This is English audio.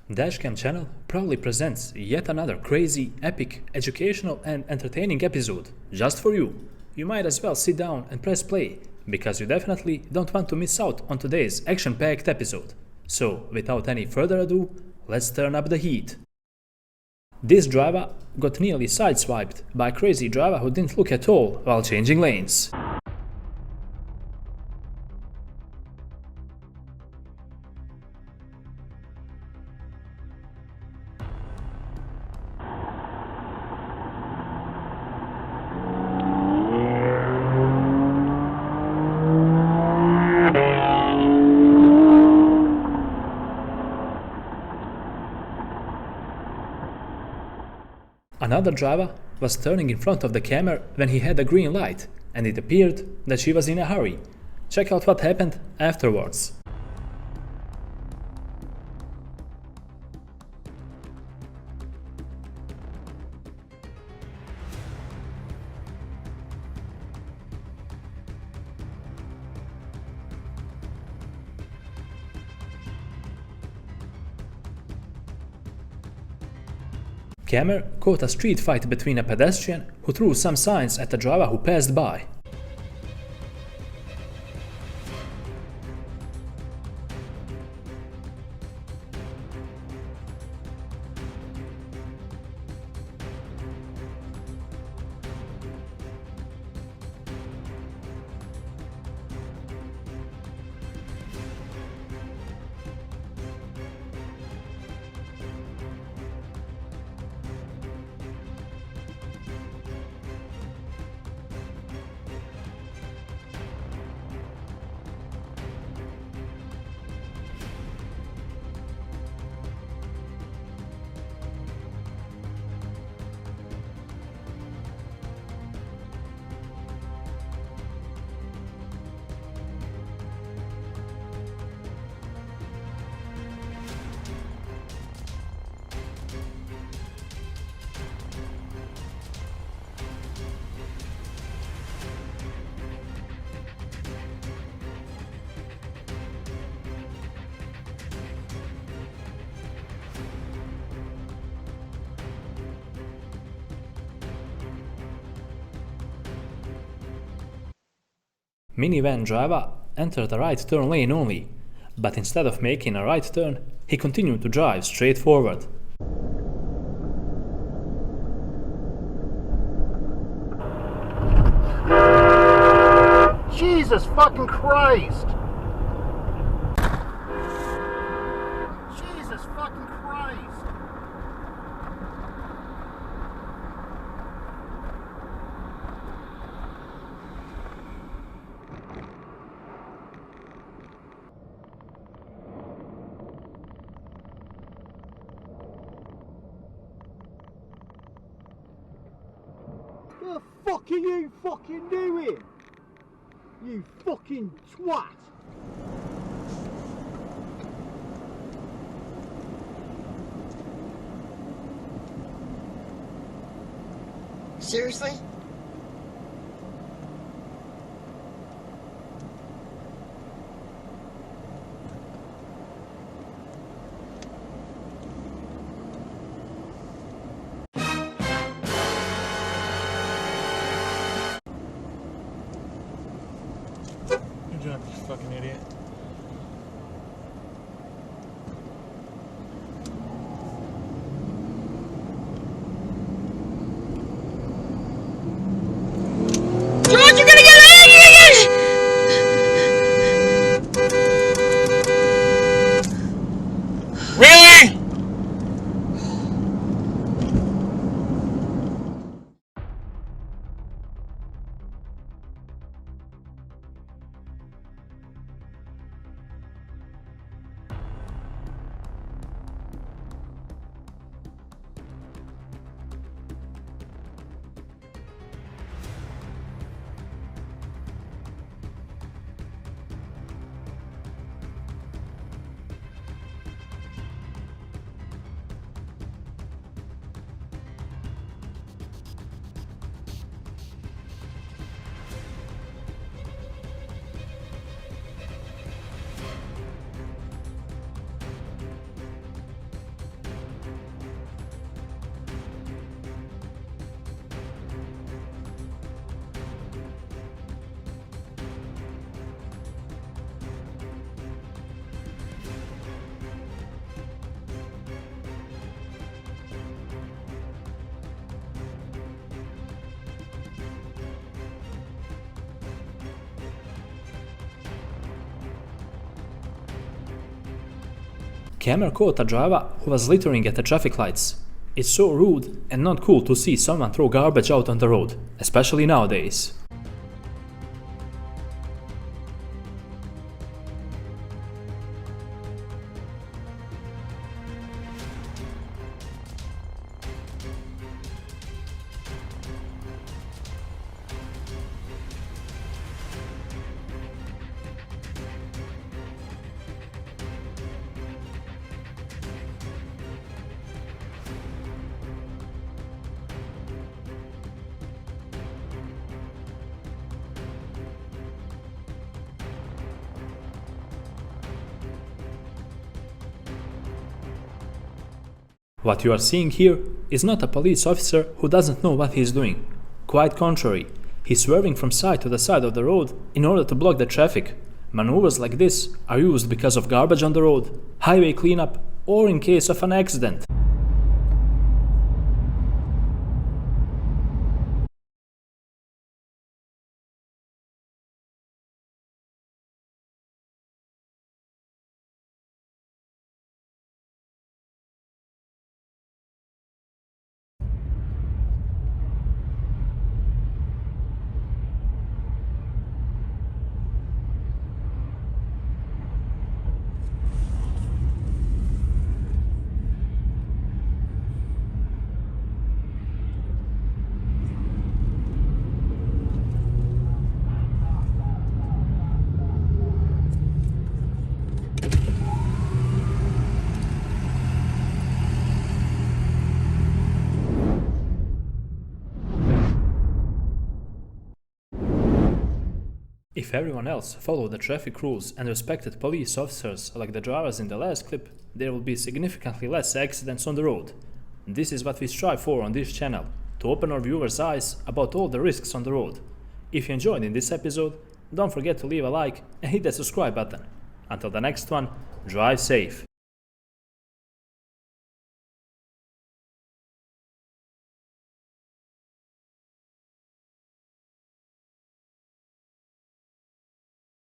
DashCam channel proudly presents yet another crazy, epic, educational and entertaining episode just for you. You might as well sit down and press play, because you definitely don't want to miss out on today's action-packed episode. So, without any further ado, let's turn up the heat. This driver got nearly sideswiped by a crazy driver who didn't look at all while changing lanes. Another driver was turning in front of the camera when he had a green light, and it appeared that she was in a hurry. Check out what happened afterwards. Camera caught a street fight between a pedestrian who threw some signs at a driver who passed by. Minivan driver entered the right turn lane only, but instead of making a right turn, he continued to drive straight forward. Jesus fucking Christ! Jesus fucking Christ! What the fuck are you fucking doing? You fucking twat! Seriously? Good job, you fucking idiot. George, you're gonna get angry! Really? camera caught a driver who was littering at the traffic lights. It's so rude and not cool to see someone throw garbage out on the road, especially nowadays. What you are seeing here is not a police officer who doesn't know what he is doing. Quite contrary, he's swerving from side to the side of the road in order to block the traffic. Maneuvers like this are used because of garbage on the road, highway cleanup, or in case of an accident. If everyone else followed the traffic rules and respected police officers like the drivers in the last clip, there will be significantly less accidents on the road. This is what we strive for on this channel, to open our viewers' eyes about all the risks on the road. If you enjoyed in this episode, don't forget to leave a like and hit the subscribe button. Until the next one, drive safe.